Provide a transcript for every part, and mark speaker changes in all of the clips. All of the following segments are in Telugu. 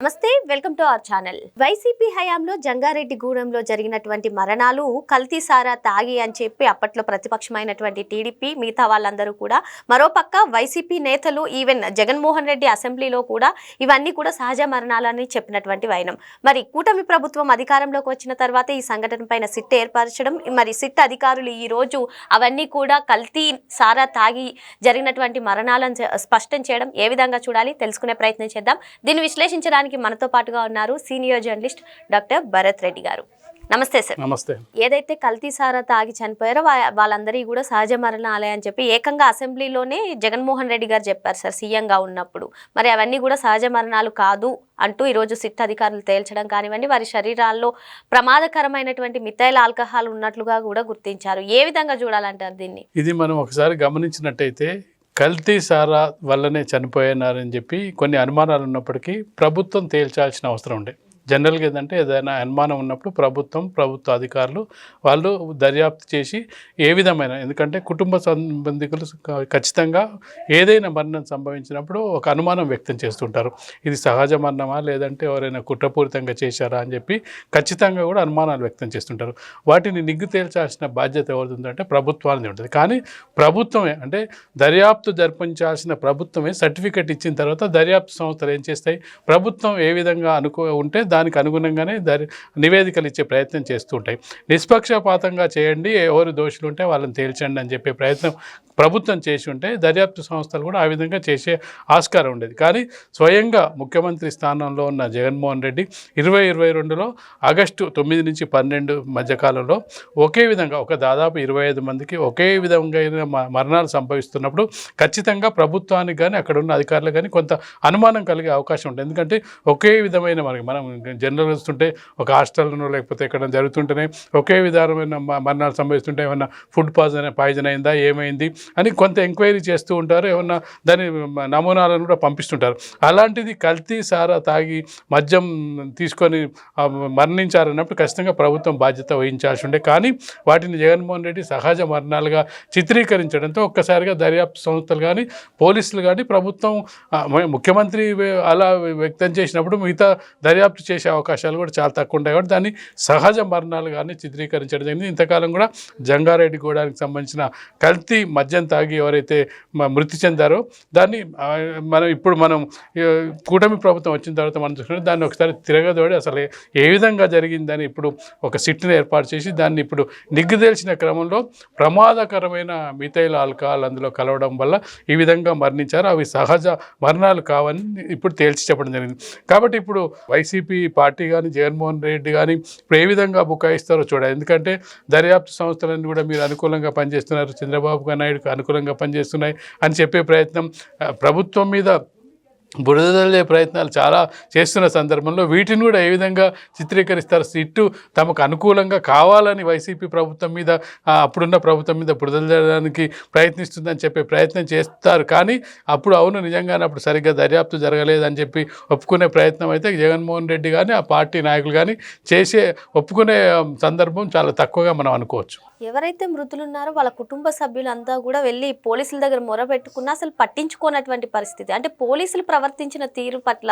Speaker 1: నమస్తే, welcome to our channel. YCP హయాంలో జంగారెడ్డిగూడెంలో జరిగినటువంటి మరణాలు కల్తీ సారా తాగి అని చెప్పి అప్పట్లో ప్రతిపక్షమైనటువంటి టీడీపీ మిగతా వాళ్ళందరూ కూడా, మరోపక్క వైసీపీ నేతలు ఈవెన్ జగన్మోహన్ రెడ్డి అసెంబ్లీలో కూడా ఇవన్నీ కూడా సహజ మరణాలని చెప్పినటువంటి వైనం. మరి కూటమి ప్రభుత్వం అధికారంలోకి వచ్చిన తర్వాత ఈ సంఘటన పైన సిట్ ఏర్పరచడం, మరి సిట్ అధికారులు ఈ రోజు అవన్నీ కూడా కల్తీ సారా తాగి జరిగినటువంటి మరణాలను స్పష్టం చేయడం ఏ విధంగా చూడాలి తెలుసుకునే ప్రయత్నం చేద్దాం. దీన్ని విశ్లేషించడానికి మనతో పాటుగా ఉన్నారు senior journalist doctor Bharat Reddy గారు. నమస్తే సార్.
Speaker 2: నమస్తే.
Speaker 1: ఏదైతే కల్తీ సారా తాగి చనిపోయారో వాళ్ళందరికీ కూడా సహజ మరణాలే అని చెప్పి ఏకంగా అసెంబ్లీలోనే జగన్మోహన్ రెడ్డి గారు చెప్పారు సార్ సీఎంగా ఉన్నప్పుడు. మరి అవన్నీ కూడా సహజ మరణాలు కాదు అంటూ ఈరోజు సిట్ అధికారులు తేల్చడం కానివ్వండి, వారి శరీరాల్లో ప్రమాదకరమైనటువంటి మిథైల్ ఆల్కహాల్ ఉన్నట్లుగా కూడా గుర్తించారు. ఏ విధంగా చూడాలంటారు దీన్ని?
Speaker 2: ఇది మనం ఒకసారి గమనించినట్టయితే కల్తీ సారా వల్లనే చనిపోయినారని చెప్పి కొన్ని అనుమానాలు ఉన్నప్పటికీ ప్రభుత్వం తేల్చాల్సిన అవసరం ఉండే. జనరల్గా ఏంటంటే ఏదైనా అనుమానం ఉన్నప్పుడు ప్రభుత్వ అధికారులు వాళ్ళు దర్యాప్తు చేసి ఏ విధమైన, ఎందుకంటే కుటుంబ సంబంధికులు ఖచ్చితంగా ఏదైనా మరణం సంభవించినప్పుడు ఒక అనుమానం వ్యక్తం చేస్తుంటారు. ఇది సహజ మరణమా లేదంటే ఎవరైనా కుట్రపూరితంగా చేశారా అని చెప్పి ఖచ్చితంగా కూడా అనుమానాలు వ్యక్తం చేస్తుంటారు. వాటిని నిగ్గు తేల్చాల్సిన బాధ్యత ఎవరిదంటే ప్రభుత్వానికి ఉంటుంది. కానీ ప్రభుత్వమే, అంటే దర్యాప్తు జరిపించాల్సిన ప్రభుత్వమే సర్టిఫికెట్ ఇచ్చిన తర్వాత దర్యాప్తు సంస్థలు ఏం చేస్తాయి, ప్రభుత్వం ఏ విధంగా ఉంటే దానికి అనుగుణంగానే నివేదికలు ఇచ్చే ప్రయత్నం చేస్తూ ఉంటాయి. నిష్పక్షపాతంగా చేయండి, ఎవరు దోషులు ఉంటే వాళ్ళని తేల్చండి అని చెప్పే ప్రయత్నం ప్రభుత్వం చేసి ఉంటే దర్యాప్తు సంస్థలు కూడా ఆ విధంగా చేసే ఆస్కారం ఉండేది. కానీ స్వయంగా ముఖ్యమంత్రి స్థానంలో ఉన్న జగన్మోహన్ రెడ్డి 2022లో ఆగస్టు 9 నుంచి 12 మధ్యకాలంలో ఒకే విధంగా దాదాపు 25 మందికి ఒకే విధంగా మరణాలు సంభవిస్తున్నప్పుడు ఖచ్చితంగా ప్రభుత్వానికి కానీ అక్కడ ఉన్న అధికారులు కానీ కొంత అనుమానం కలిగే అవకాశం ఉంటుంది. ఎందుకంటే ఒకే విధమైన మనం జనరల్ వస్తుంటే ఒక హాస్టల్లోనో లేకపోతే ఎక్కడ జరుగుతుంటేనే ఒకే విధమైన మరణాలు సంభవిస్తుంటే ఏమన్నా ఫుడ్ పాయిజన్ అయిందా, ఏమైంది అని కొంత ఎంక్వైరీ చేస్తూ ఉంటారు. ఏమన్నా దాని నమూనాలను కూడా పంపిస్తుంటారు. అలాంటిది కల్తీ సారా తాగి మద్యం తీసుకొని మరణించారన్నప్పుడు ఖచ్చితంగా ప్రభుత్వం బాధ్యత వహించాల్సి ఉండే. కానీ వాటిని జగన్మోహన్ రెడ్డి సహజ మరణాలుగా చిత్రీకరించడంతో ఒక్కసారిగా దర్యాప్తు సంస్థలు కానీ పోలీసులు కానీ ప్రభుత్వం ముఖ్యమంత్రి అలా వ్యక్తం చేసినప్పుడు మిగతా దర్యాప్తు చేసే అవకాశాలు కూడా చాలా తక్కువ ఉంటాయి. కాబట్టి దాన్ని సహజ మరణాలు కానీ చిత్రీకరించడం జరిగింది. ఇంతకాలం కూడా జంగారెడ్డిగూడానికి సంబంధించిన కల్తీ మద్యం తాగి ఎవరైతే మృతి చెందారో దాన్ని మనం కూటమి ప్రభుత్వం వచ్చిన తర్వాత మనం చూసుకుంటే దాన్ని ఒకసారి తిరగదోడి అసలు ఏ విధంగా జరిగిందని ఇప్పుడు ఒక సిట్ని ఏర్పాటు చేసి దాన్ని ఇప్పుడు నిగ్గుదేల్చిన క్రమంలో ప్రమాదకరమైన మిథైల్ ఆల్కహాల్ అందులో కలవడం వల్ల ఈ విధంగా మరణించారు. అవి సహజ మరణాలు కావని ఇప్పుడు తేల్చి చెప్పడం జరిగింది. కాబట్టి ఇప్పుడు వైసీపీ పార్టీ కానీ జగన్మోహన్ రెడ్డి కానీ ఇప్పుడు ఏ విధంగా బుకాయిస్తారో చూడాలి. ఎందుకంటే దర్యాప్తు సంస్థలన్నీ కూడా మీరు అనుకూలంగా పనిచేస్తున్నారు, చంద్రబాబు నాయుడుకు అనుకూలంగా పనిచేస్తున్నాయి అని చెప్పే ప్రయత్నం, ప్రభుత్వం మీద బురదలే ప్రయత్నాలు చాలా చేస్తున్న సందర్భంలో వీటిని కూడా ఏ విధంగా చిత్రీకరిస్తారు, సిట్టు తమకు అనుకూలంగా కావాలని వైసీపీ ప్రభుత్వం మీద అప్పుడున్న ప్రభుత్వం మీద బురదలడానికి ప్రయత్నిస్తుందని చెప్పే ప్రయత్నం చేస్తారు. కానీ అప్పుడు అవును నిజంగానే అప్పుడు సరిగ్గా దర్యాప్తు జరగలేదని చెప్పి ఒప్పుకునే ప్రయత్నం అయితే జగన్మోహన్ రెడ్డి కానీ ఆ పార్టీ నాయకులు కానీ ఒప్పుకునే సందర్భం చాలా తక్కువగా మనం అనుకోవచ్చు.
Speaker 1: ఎవరైతే మృతులున్నారో వాళ్ళ కుటుంబ సభ్యులంతా కూడా వెళ్ళి పోలీసుల దగ్గర మొరపెట్టుకున్నా అసలు పట్టించుకోనటువంటి పరిస్థితి. అంటే పోలీసులు ప్రవర్తించిన తీరు పట్ల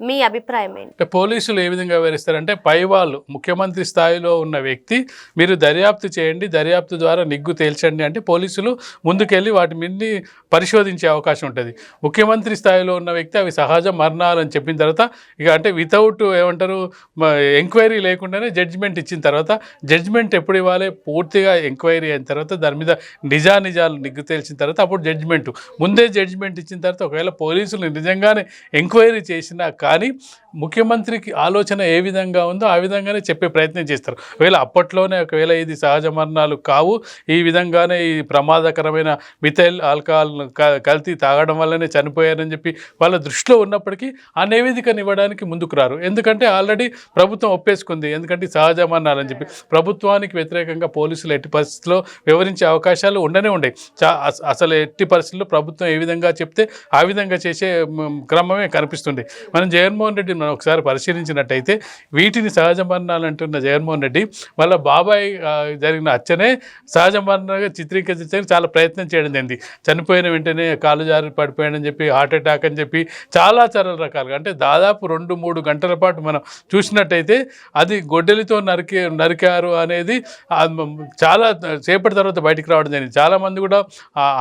Speaker 1: మీ అభిప్రాయం ఏంటి?
Speaker 2: అంటే పోలీసులు ఏ విధంగా వివరిస్తారంటే పైవాళ్ళు ముఖ్యమంత్రి స్థాయిలో ఉన్న వ్యక్తి మీరు దర్యాప్తు చేయండి, దర్యాప్తు ద్వారా నిగ్గు తేల్చండి అంటే పోలీసులు ముందుకెళ్ళి వాటి మీద పరిశోధించే అవకాశం ఉంటుంది. ముఖ్యమంత్రి స్థాయిలో ఉన్న వ్యక్తి అవి సహజ మరణాలు అని చెప్పిన తర్వాత అంటే వితౌట్ ఎంక్వైరీ లేకుండానే జడ్జిమెంట్ ఇచ్చిన తర్వాత జడ్జిమెంట్ ఎప్పుడు ఇవ్వాలి, పూర్తిగా ఎంక్వైరీ అయిన తర్వాత దాని మీద నిజాలు నిగ్గు తేల్చిన తర్వాత అప్పుడు ముందే జడ్జిమెంట్ ఇచ్చిన తర్వాత ఒకవేళ పోలీసులు నిజంగానే ఎంక్వైరీ చేసినా కానీ ముఖ్యమంత్రికి ఆలోచన ఏ విధంగా ఉందో ఆ విధంగానే చెప్పే ప్రయత్నం చేస్తారు. ఒకవేళ ఇది సహజ మరణాలు కావు, ఈ విధంగానే ఈ ప్రమాదకరమైన మిథైల్ ఆల్కహాల్ కల్తీ తాగడం వల్లనే చనిపోయారని చెప్పి వాళ్ళ దృష్టిలో ఉన్నప్పటికీ ఆ నివేదికను ఇవ్వడానికి ముందుకు రారు. ఎందుకంటే ఆల్రెడీ ప్రభుత్వం ఒప్పేసుకుంది. ఎందుకంటే సహజ మరణాలని చెప్పి ప్రభుత్వానికి వ్యతిరేకంగా పోలీసులు ఎట్టి పరిస్థితుల్లో వివరించే అవకాశాలు ఉండనే ఉండేవి. అసలు ఎట్టి పరిస్థితుల్లో ప్రభుత్వం ఏ విధంగా చెప్తే ఆ విధంగా చేసే క్రమమే కనిపిస్తుంది. మనం జగన్మోహన్ రెడ్డి మనం ఒకసారి పరిశీలించినట్టయితే వీటిని సహజ మరణాలు అంటున్న జగన్మోహన్ రెడ్డి వాళ్ళ బాబాయ్ జరిగిన హత్యనే సహజ మరణంగా చిత్రీకరించడానికి చాలా ప్రయత్నం చేయడం జరిగింది. చనిపోయిన వెంటనే కాలు జారి పడిపోయాడని చెప్పి, హార్ట్ అటాక్ అని చెప్పి చాలా రకాలుగా, అంటే దాదాపు 2-3 గంటల పాటు మనం చూసినట్టయితే అది గొడ్డలితో నరికారు అనేది చాలా సేపటి తర్వాత బయటికి రావడం జరిగింది. చాలామంది కూడా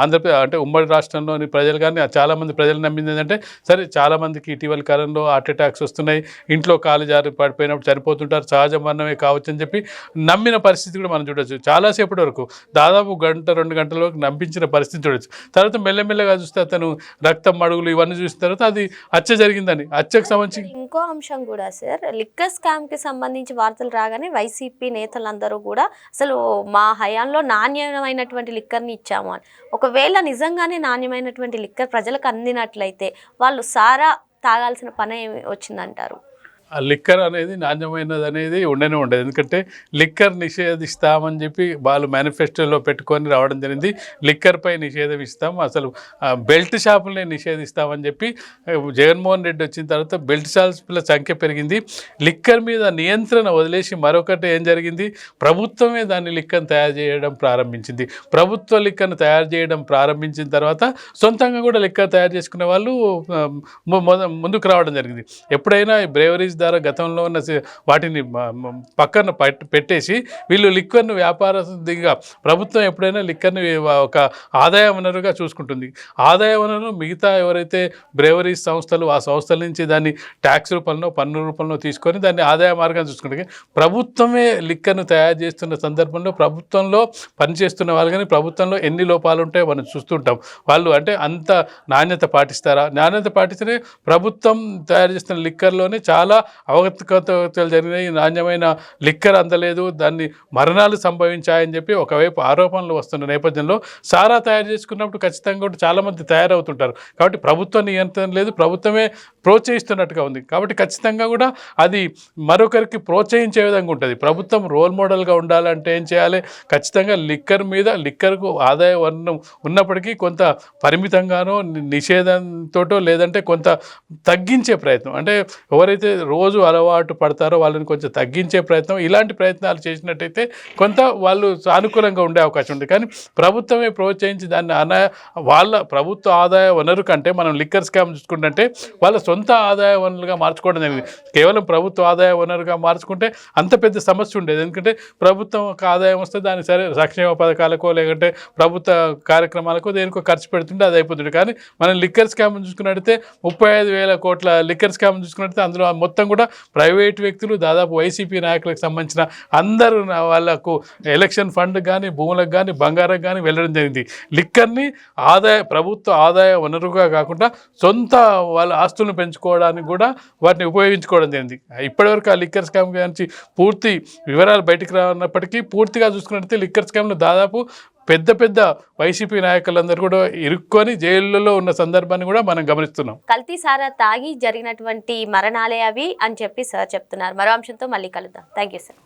Speaker 2: ఆంధ్రప్రదేశ్ అంటే ఉమ్మడి రాష్ట్రంలోని ప్రజలు కానీ చాలామంది ప్రజలు నమ్మింది ఏంటంటే, సరే చాలామందికి ఇటీవల కాలంలో హార్ట్ అటాక్స్ వస్తున్నాయి, ఇంట్లో కాలు జారి పడిపోయినప్పుడు చనిపోతుంటారు, సహజ మరణమే కావచ్చు అని చెప్పి నమ్మిన పరిస్థితి కూడా మనం చూడొచ్చు. చాలాసేపటి వరకు దాదాపు 1-2 గంటల వరకు నమ్మించిన పరిస్థితి చూడొచ్చు. తర్వాత మెల్లమెల్లగా చూస్తే అతను రక్తం మడుగులు ఇవన్నీ చూసిన తర్వాత అది హత్య జరిగిందని, హత్యకు సంబంధించి
Speaker 1: ఇంకో అంశం కూడా సార్, లిక్కర్ స్కామ్ కి సంబంధించి వార్తలు రాగానే వైసీపీ నేతలందరూ కూడా అసలు మా హయాంలో నాణ్యమైనటువంటి లిక్కర్ని ఇచ్చాము అని. ఒకవేళ నిజంగానే నాణ్యమైనటువంటి లిక్కర్ ప్రజలకు అందినట్లయితే వాళ్ళు సారా తాగాల్సిన పని వచ్చిందంటారు?
Speaker 2: ఆ లిక్కర్ అనేది నాణ్యమైనది అనేది ఉండనే ఉండదు. ఎందుకంటే లిక్కర్ నిషేధిస్తామని చెప్పి వాళ్ళు మేనిఫెస్టోలో పెట్టుకొని రావడం జరిగింది. లిక్కర్పై నిషేధం ఇస్తాం, అసలు బెల్ట్ షాపులనే నిషేధిస్తామని చెప్పి జగన్మోహన్ రెడ్డి వచ్చిన తర్వాత బెల్ట్ షాపుల సంఖ్య పెరిగింది. లిక్కర్ మీద నియంత్రణ వదిలేసి మరొకటి ఏం జరిగింది, ప్రభుత్వమే దాన్ని లిక్కర్ని తయారు చేయడం ప్రారంభించింది. ప్రభుత్వ లిక్కర్ను తయారు చేయడం ప్రారంభించిన తర్వాత సొంతంగా కూడా లిక్కర్ తయారు చేసుకునే వాళ్ళు ముందుకు రావడం జరిగింది. ఎప్పుడైనా బ్రేవరీస్ ద్వారా గతంలో ఉన్న వాటిని పక్కన పెట్టేసి వీళ్ళు లిక్కర్ను వ్యాపారస్తుగా, ప్రభుత్వం ఎప్పుడైనా లిక్కర్ని ఒక ఆదాయ వనరుగా చూసుకుంటుంది. ఆదాయ వనరు మిగతా ఎవరైతే బ్రేవరీస్ సంస్థలు, ఆ సంస్థల నుంచి దాన్ని ట్యాక్స్ రూపంలో, పన్ను రూపంలో తీసుకొని దాన్ని ఆదాయ మార్గం చూసుకుంటే, ప్రభుత్వమే లిక్కర్ను తయారు చేస్తున్న సందర్భంలో ప్రభుత్వంలో పనిచేస్తున్న వాళ్ళు కానీ ప్రభుత్వంలో ఎన్ని లోపాలు ఉంటాయో మనం చూస్తుంటాం. వాళ్ళు అంటే అంత నాణ్యత పాటిస్తారా? నాణ్యత పాటిస్తేనే ప్రభుత్వం తయారు చేస్తున్న లిక్కర్లోనే చాలా అవగతలు జరిగినాయి, నాణ్యమైన లిక్కర్ అందలేదు, దాన్ని మరణాలు సంభవించాయని చెప్పి ఒకవైపు ఆరోపణలు వస్తున్న నేపథ్యంలో సారా తయారు చేసుకున్నప్పుడు ఖచ్చితంగా కూడా చాలామంది తయారవుతుంటారు. కాబట్టి ప్రభుత్వ నియంత్రణ లేదు, ప్రభుత్వమే ప్రోత్సహిస్తున్నట్టుగా ఉంది. కాబట్టి ఖచ్చితంగా కూడా అది మరొకరికి ప్రోత్సహించే విధంగా ఉంటుంది. ప్రభుత్వం రోల్ మోడల్గా ఉండాలంటే ఏం చేయాలి, ఖచ్చితంగా లిక్కర్ మీద, లిక్కర్కు ఆదాయ వనరు ఉన్నప్పటికీ కొంత పరిమితంగానో నిషేధంతో లేదంటే కొంత తగ్గించే ప్రయత్నం, అంటే ఎవరైతే రోజు అలవాటు పడతారో వాళ్ళని కొంచెం తగ్గించే ప్రయత్నం, ఇలాంటి ప్రయత్నాలు చేసినట్టయితే కొంత వాళ్ళు సానుకూలంగా ఉండే అవకాశం ఉంది. కానీ ప్రభుత్వమే ప్రోత్సహించి దాన్ని వాళ్ళ ప్రభుత్వ ఆదాయ వనరు కంటే మనం లిక్కర్ స్కామ్ చూసుకుంటే వాళ్ళ సొంత ఆదాయ వనరులుగా మార్చుకోవడం జరిగింది. కేవలం ప్రభుత్వ ఆదాయ వనరుగా మార్చుకుంటే అంత పెద్ద సమస్య ఉండేది. ఎందుకంటే ప్రభుత్వం ఒక ఆదాయం వస్తే దాన్ని సరే సంక్షేమ పథకాలకో లేదంటే ప్రభుత్వ కార్యక్రమాలకో దేనికో ఖర్చు పెడుతుంటే అది అయిపోతుంది. కానీ మనం లిక్కర్ స్కామ్ చూసుకున్నట్టయితే 35,000 కోట్ల లిక్కర్ స్కామ్ చూసుకున్నట్టయితే అందులో మొత్తం కూడా ప్రైవేట్ వ్యక్తులు, దాదాపు వైసీపీ నాయకులకు సంబంధించిన అందరూ వాళ్ళకు ఎలక్షన్ ఫండ్ కానీ, భూములకు కానీ, బంగారం కానీ వెళ్ళడం జరిగింది. లిక్కర్ని ప్రభుత్వ ఆదాయ వనరుగా కాకుండా సొంత వాళ్ళ ఆస్తులను పెంచుకోవడానికి కూడా వాటిని ఉపయోగించుకోవడం జరిగింది. ఇప్పటివరకు ఆ లిక్కర్ స్కామ్ గురించి పూర్తి వివరాలు బయటికి రానప్పటికీ పూర్తిగా చూసుకున్నట్లయితే లిక్కర్ స్కామ్లో దాదాపు పెద్ద వైసీపీ నాయకులందరూ కూడా ఇరుక్కొని జైళ్ళలో ఉన్న సందర్భాన్ని కూడా మనం గమనిస్తున్నాం.
Speaker 1: కల్తీ సారా తాగి జరిగినటువంటి మరణాలే అవి అని చెప్పి సార్ చెప్తున్నారు. మరో అంశంతో మళ్ళీ కలుద్దాం. Thank you sir.